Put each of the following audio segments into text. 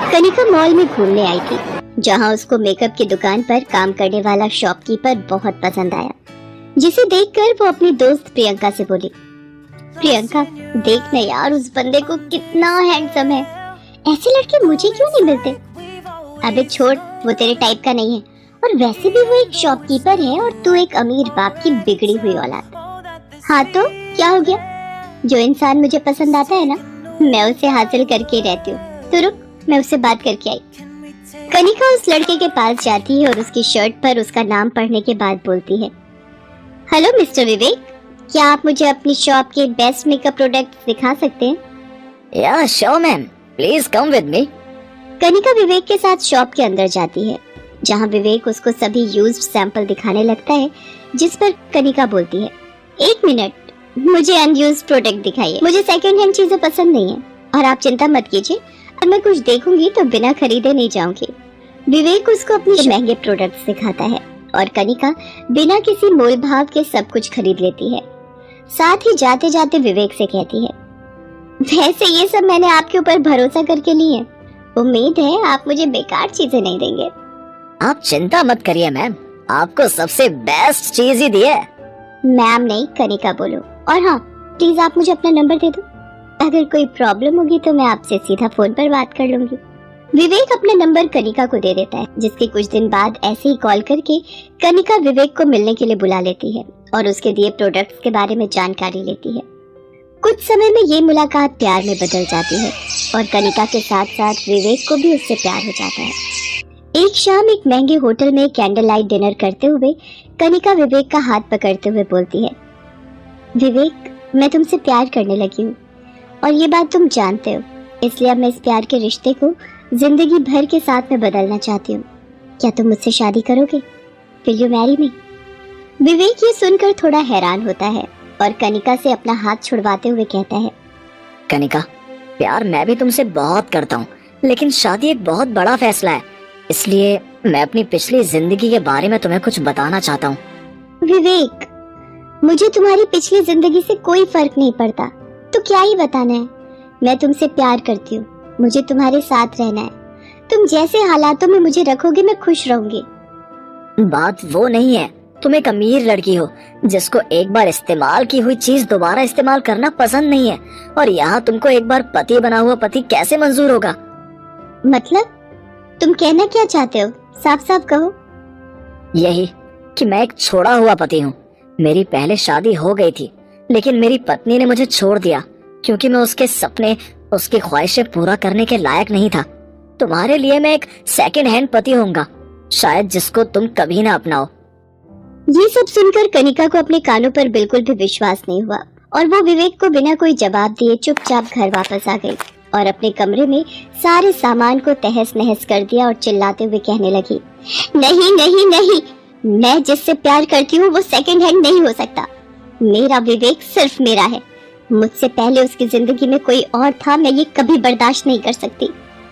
Kanika mall में घूमने आई थी, जहां उसको मेकअप की दुकान पर काम करने वाला शॉपकीपर बहुत पसंद आया, जिसे देखकर वो अपनी दोस्त प्रियंका से बोली, प्रियंका देख ना यार, उस बंदे को कितना हैंडसम है, ऐसे लड़के मुझे क्यों नहीं मिलते। अबे छोड़, वो तेरे टाइप का नहीं है, और वैसे भी वो एक शॉपकीपर है और तू एक अमीर बाप की बिगड़ी हुई औलाद। हाँ तो क्या हो गया, जो इंसान मुझे पसंद आता है ना, मैं उसे हासिल करके रहती हूँ। तो रुक, मैं उससे बात करके आई। कनिका उस लड़के के पास जाती है और उसकी शर्ट पर उसका नाम पढ़ने के बाद बोलती है, हेलो मिस्टर विवेक, क्या आप मुझे अपनी शॉप के बेस्ट मेकअप प्रोडक्ट्स दिखा सकते हैं? या sure ma'am, please come with me. Kanika Vivek के साथ शॉप के अंदर जाती है, जहां विवेक उसको सभी यूज्ड सैंपल दिखाने लगता है, जिस पर कनिका बोलती है, एक मिनट, मुझे अनयूज्ड प्रोडक्ट दिखाइए, मुझे सेकंड हैंड चीजें पसंद नहीं है, और आप चिंता मत कीजिए, और मैं कुछ देखूंगी तो बिना खरीदे नहीं जाऊंगी। विवेक उसको अपने महंगे प्रोडक्ट्स दिखाता है और कनिका बिना किसी मोल भाव के सब कुछ खरीद लेती है। साथ ही जाते जाते विवेक से कहती है, वैसे ये सब मैंने आपके ऊपर भरोसा करके ली है, उम्मीद है आप मुझे बेकार चीजें नहीं देंगे। आप चिंता मत करिए मैम, आपको सबसे बेस्ट चीज ही दी है। मैम नहीं, कनिका बोलो, और हाँ प्लीज आप मुझे अपना नंबर दे दो, अगर कोई प्रॉब्लम होगी तो मैं आपसे सीधा फोन पर बात कर लूंगी। विवेक अपना नंबर कनिका को दे देता है, जिसके कुछ दिन बाद ऐसे ही कॉल करके कनिका विवेक को मिलने के लिए बुला लेती है और उसके दिए प्रोडक्ट्स के बारे में जानकारी लेती है। कुछ समय में ये मुलाकात प्यार में बदल जाती है और कनिका के साथ साथ विवेक को भी उससे प्यार हो जाता है। एक शाम एक महंगे होटल में कैंडल लाइट डिनर करते हुए कनिका विवेक का हाथ पकड़ते हुए बोलती है, विवेक मैं तुमसे प्यार करने लगी हूँ और ये बात तुम जानते हो, इसलिए अब मैं इस प्यार के रिश्ते को जिंदगी भर के साथ में बदलना चाहती हूँ। क्या तुम मुझसे शादी करोगे? Will you marry me? Vivek ये सुनकर थोड़ा हैरान होता है और कनिका से अपना हाथ छुड़वाते हुए कहता है, कनिका, प्यार मैं भी तुमसे बहुत करता हूँ, लेकिन शादी एक बहुत बड़ा फैसला है, इसलिए मैं अपनी पिछली जिंदगी के बारे में तुम्हें कुछ बताना चाहता हूँ। विवेक, मुझे तुम्हारी पिछली जिंदगी से कोई फर्क नहीं पड़ता, तो क्या ही बताना है। मैं तुमसे प्यार करती हूँ, मुझे तुम्हारे साथ रहना है, तुम जैसे हालातों में मुझे रखोगे मैं खुश रहूंगी। बात वो नहीं है, तुम एक अमीर लड़की हो जिसको एक बार इस्तेमाल की हुई चीज दोबारा इस्तेमाल करना पसंद नहीं है, और यहाँ तुमको एक बार पति बना हुआ पति कैसे मंजूर होगा? मतलब तुम कहना क्या चाहते हो, साफ साफ कहो। यही कि मैं एक छोड़ा हुआ पति हूँ। मेरी पहले शादी हो गई थी, लेकिन मेरी पत्नी ने मुझे छोड़ दिया क्योंकि मैं उसके सपने, उसकी ख्वाहिशें पूरा करने के लायक नहीं था। तुम्हारे लिए मैं एक सेकंड हैंड पति होऊंगा, शायद जिसको तुम कभी ना अपनाओ। ये सब सुनकर कनिका को अपने कानों पर बिल्कुल भी विश्वास नहीं हुआ और वो विवेक को बिना कोई जवाब दिए चुपचाप घर वापस आ गई और अपने कमरे में सारे सामान को तहस नहस कर दिया और चिल्लाते हुए कहने लगी, नहीं नहीं नहीं, मैं जिससे प्यार करती हूँ वो सेकंड हैंड नहीं हो सकता। मेरा विवेक सिर्फ मेरा है, मुझसे पहले उसकी जिंदगी में कोई और था, मैं ये कभी बर्दाश्त नहीं कर सकती।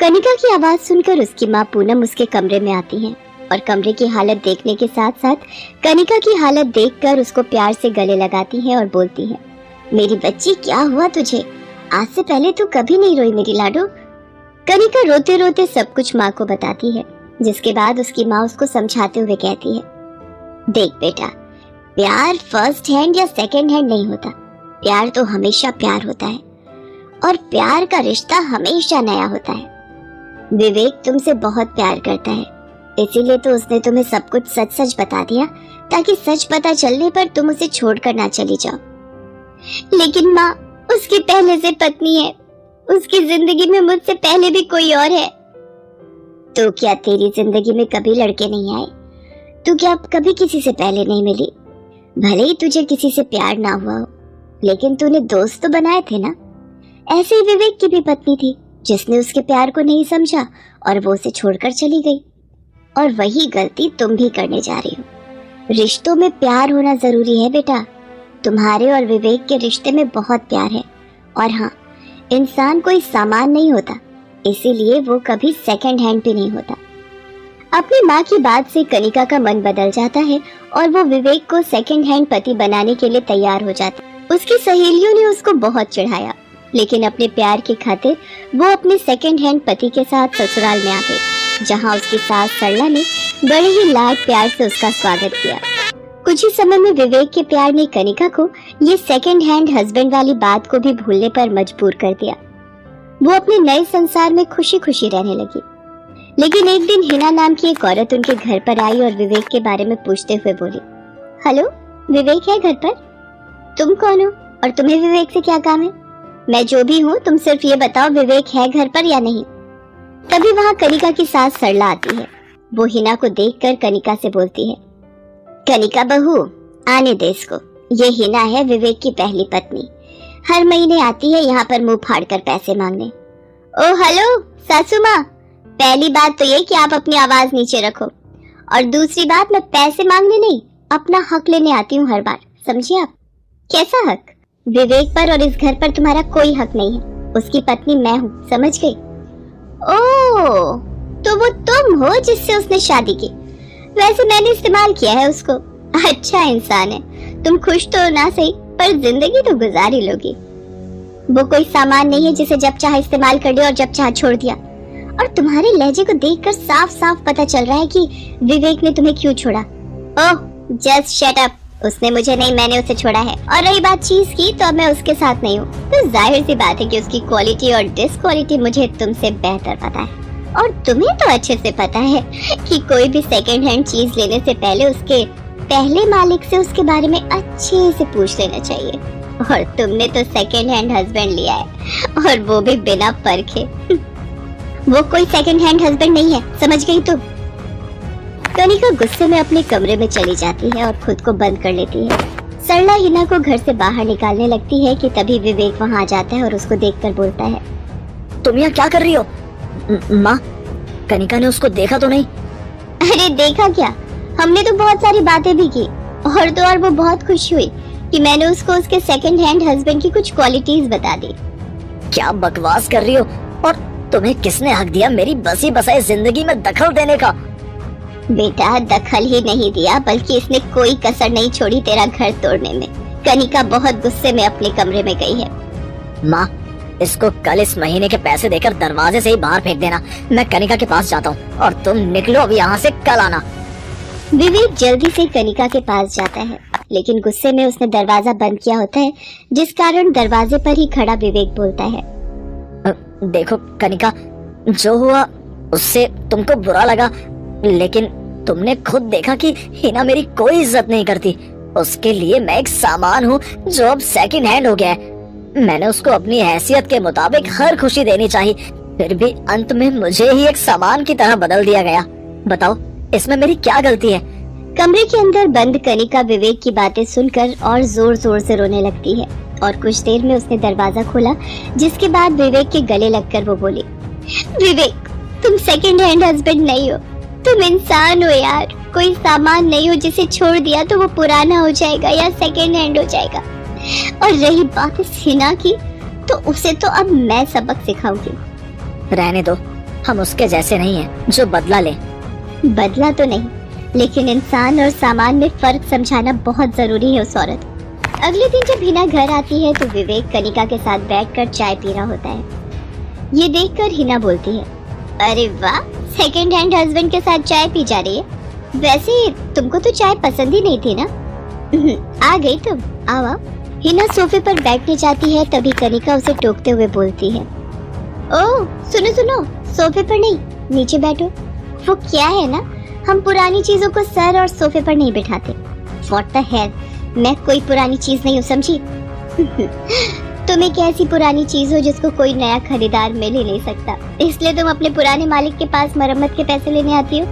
कनिका की आवाज सुनकर उसकी माँ पूनम उसके कमरे में आती है और कमरे की हालत देखने के साथ साथ कनिका की हालत देखकर उसको प्यार से गले लगाती है और बोलती है, मेरी बच्ची क्या हुआ तुझे, आज से पहले तू कभी नहीं रोई मेरी लाडो। कनिका रोते रोते सब कुछ माँ को बताती है, जिसके बाद उसकी माँ उसको समझाते हुए कहती है, देख बेटा, प्यार फर्स्ट हैंड या सेकंड हैंड नहीं होता, प्यार तो हमेशा प्यार होता है और प्यार का रिश्ता हमेशा नया होता है। विवेक तुमसे बहुत प्यार करता है, इसीलिए तो उसने तुम्हें सब कुछ सच सच बता दिया ताकि सच पता चलने पर तुम उसे छोड़कर ना चली जाओ। लेकिन माँ, उसकी पहले से पत्नी है, उसकी जिंदगी में मुझसे पहले भी कोई और है। तो क्या तेरी जिंदगी में कभी लड़के नहीं आए? तू क्या कभी किसी से पहले नहीं मिली? भले ही तुझे किसी से प्यार ना हुआ हो, लेकिन तूने दोस्त तो बनाए थे ना। ऐसे ही विवेक की भी पत्नी थी जिसने उसके प्यार को नहीं समझा और वो उसे छोड़कर चली गई, और वही गलती तुम भी करने जा रही हो। रिश्तों में प्यार होना जरूरी है बेटा, तुम्हारे और विवेक के रिश्ते में बहुत प्यार है। और हाँ, इंसान कोई सामान नहीं होता, इसीलिए वो कभी सेकंड हैंड भी नहीं होता। अपनी माँ की बात से कनिका का मन बदल जाता है और वो विवेक को सेकंड हैंड पति बनाने के लिए तैयार हो जाती है। उसकी सहेलियों ने उसको बहुत चिढ़ाया लेकिन अपने प्यार की खातिर वो अपने सेकंड हैंड पति के साथ ससुराल में आ गई, जहां उसकी सास सरला ने बड़े ही लाड प्यार से उसका स्वागत किया। कुछ ही समय में विवेक के प्यार ने कनिका को ये सेकंड हैंड हस्बैंड वाली बात को भी भूलने पर मजबूर कर दिया। वो अपने नए संसार में खुशी खुशी रहने लगी। लेकिन एक दिन हिना नाम की एक औरत उनके घर पर आई और विवेक के बारे में पूछते हुए बोली, हेलो, विवेक है घर पर? तुम कौन हो और तुम्हें विवेक से क्या काम है? मैं जो भी हूँ, तुम सिर्फ ये बताओ विवेक है घर पर या नहीं। तभी वहाँ कनिका की सास सरला आती है। वो हिना को देखकर कनिका से बोलती है, कनिका बहू, आने दे इसको। ये हिना है विवेक की पहली पत्नी। हर महीने आती है यहाँ पर मुंह फाड़कर पैसे मांगने। ओ हेलो सासू माँ, पहली बात तो ये कि आप अपनी आवाज नीचे रखो, और दूसरी बात, मैं पैसे मांगने नहीं, अपना हक लेने आती हूँ हर बार, समझिए आप? कैसा हक? विवेक पर और इस घर पर तुम्हारा कोई हक नहीं है। उसकी पत्नी मैं हूँ, समझ गई? ओह, तो वो तुम हो जिससे उसने शादी की। वैसे मैंने इस्तेमाल किया है उसको। अच्छा इंसान है। तुम खुश तो ना सही, पर जिंदगी तो गुजार ही लोगी। वो कोई सामान नहीं है जिसे जब चाहे इस्तेमाल कर लिया और जब चाहे छोड़ दिया। और तुम्हारे लहजे को देखकर साफ साफ पता चल रहा है कि विवेक ने तुम्हें क्यों छोड़ा। ओह, जस्ट शट अप। उसने मुझे नहीं, मैंने उसे छोड़ा है। और रही बात चीज की, तो अब मैं उसके साथ नहीं हूँ। तो जाहिर सी बात है कि उसकी क्वालिटी और डिसक्वालिटी मुझे तुमसे बेहतर पता है। और तुम्हें तो अच्छे से पता है कि कोई भी सेकंड हैंड चीज लेने से पहले उसके पहले मालिक से उसके बारे में अच्छे से पूछ लेना चाहिए। और तुमने तो सेकंड हैंड हस्बैंड लिया है, और वो भी बिना परखे। वो कोई सेकंड हैंड हस्बैंड नहीं है, समझ गई तुम? कनिका गुस्से में अपने कमरे में चली जाती है और खुद को बंद कर लेती है। सरला हिना को घर से बाहर निकालने लगती है कि तभी विवेक वहाँ आ जाता है और उसको देखकर बोलता है, तुम यहाँ क्या कर रही हो? माँ, कनिका ने उसको देखा तो नहीं? अरे देखा क्या, हमने तो बहुत सारी बातें भी की, और तो और वो बहुत खुश हुई कि मैंने उसको उसके सेकंड हैंड हस्बैंड की कुछ क्वालिटीज बता दी। क्या बकवास कर रही हो? और तुम्हें किसने हक दिया मेरी बसी बसाई जिंदगी में दखल देने का? बेटा, दखल ही नहीं दिया, बल्कि इसने कोई कसर नहीं छोड़ी तेरा घर तोड़ने में। कनिका बहुत गुस्से में अपने कमरे में गई है। माँ, इसको कल इस महीने के पैसे देकर दरवाजे से ही बाहर फेंक देना। मैं कनिका के पास जाता हूँ और तुम निकलो अब यहाँ से, कल आना। विवेक जल्दी से कनिका के पास जाता है, लेकिन गुस्से में उसने दरवाजा बंद किया होता है, जिस कारण दरवाजे पर ही खड़ा विवेक बोलता है, देखो कनिका, जो हुआ उससे तुमको बुरा लगा, लेकिन तुमने खुद देखा कि हिना मेरी कोई इज्जत नहीं करती। उसके लिए मैं एक सामान हूँ जो अब सेकंड हैंड हो गया है। मैंने उसको अपनी हैसियत के मुताबिक हर खुशी देनी चाहिए, फिर भी अंत में मुझे ही एक सामान की तरह बदल दिया गया। बताओ, इसमें मेरी क्या गलती है? कमरे के अंदर बंद कनिका विवेक की बातें सुनकर और जोर जोर से रोने लगती है, और कुछ देर में उसने दरवाजा खोला, जिसके बाद विवेक के गले लगकर वो बोली, विवेक, तुम सेकंड हैंड हस्बैंड नहीं हो, तुम इंसान हो यार। कोई सामान नहीं हो जिसे छोड़ दिया तो वो पुराना हो जाएगा या सेकंड हैंड हो जाएगा। और रही बात इस हिना की, तो उसे तो अब मैं सबक सिखाऊंगी। रहने दो, हम उसके जैसे नहीं हैं जो बदला ले। बदला तो नहीं, लेकिन इंसान और सामान में फर्क समझाना बहुत जरूरी है उस औरत। अगले दिन जब हिना घर आती है तो विवेक कनिका के साथ बैठकर चाय पी रहा होता है। ये देखकर हिना बोलती है, अरे वाह, सेकंड हैंड हस्बैंड के साथ चाय पी जा रही है। वैसे तुमको तो चाय पसंद ही नहीं थी ना? आ गई तुम, आओ आओ। हिना सोफे पर बैठने जाती है, तभी कनिका उसे टोकते हुए बोलती है, ओह सुनो सुनो, सोफे पर नहीं, नीचे बैठो। वो क्या है ना, हम पुरानी चीजों को सर और सोफे पर नहीं बिठाते। व्हाट द हेल, मैं कोई पुरानी चीज नहीं हूँ, समझी? तुम एक ऐसी पुरानी चीज हो जिसको कोई नया खरीदार मिल ही नहीं सकता, इसलिए तुम अपने पुराने मालिक के पास मरम्मत के पैसे लेने आती हो।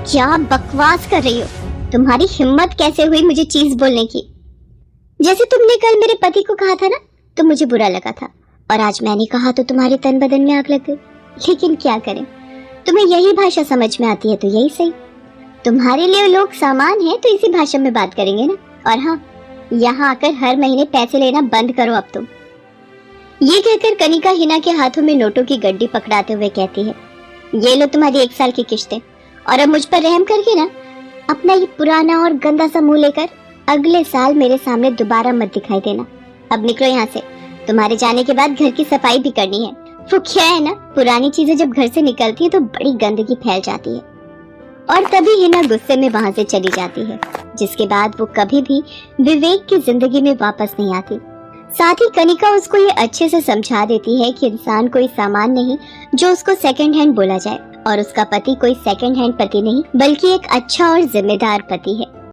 क्या बकवास कर रही हो? तुम्हारी हिम्मत कैसे हुई मुझे चीज बोलने की? जैसे तुमने कल मेरे पति को कहा था ना, तो मुझे बुरा लगा था, और आज मैंने कहा तो तुम्हारे तन बदन में आग लग गई। लेकिन क्या करें, तुम्हें यही भाषा समझ में आती है तो यही सही। तुम्हारे लिए लोग सामान है तो इसी भाषा में बात करेंगे ना। और हाँ, यहाँ आकर हर महीने पैसे लेना बंद करो अब तुम। ये कहकर कनिका हिना के हाथों में नोटों की गड्डी पकड़ाते हुए कहती है, ये लो तुम्हारी 1 साल की किस्तें, और अब मुझ पर रहम करके ना अपना ये पुराना और गंदा सा मुंह लेकर अगले साल मेरे सामने दोबारा मत दिखाई देना। अब निकलो यहाँ से, तुम्हारे जाने के बाद घर की सफाई भी करनी है। वो क्या है ना, पुरानी चीजें जब घर से निकलती है तो बड़ी गंदगी फैल जाती है। और तभी हिना गुस्से में वहां से चली जाती है, जिसके बाद वो कभी भी विवेक की जिंदगी में वापस नहीं आती। साथ ही कनिका उसको ये अच्छे से समझा देती है कि इंसान कोई सामान नहीं जो उसको सेकंड हैंड बोला जाए, और उसका पति कोई सेकंड हैंड पति नहीं बल्कि एक अच्छा और जिम्मेदार पति है।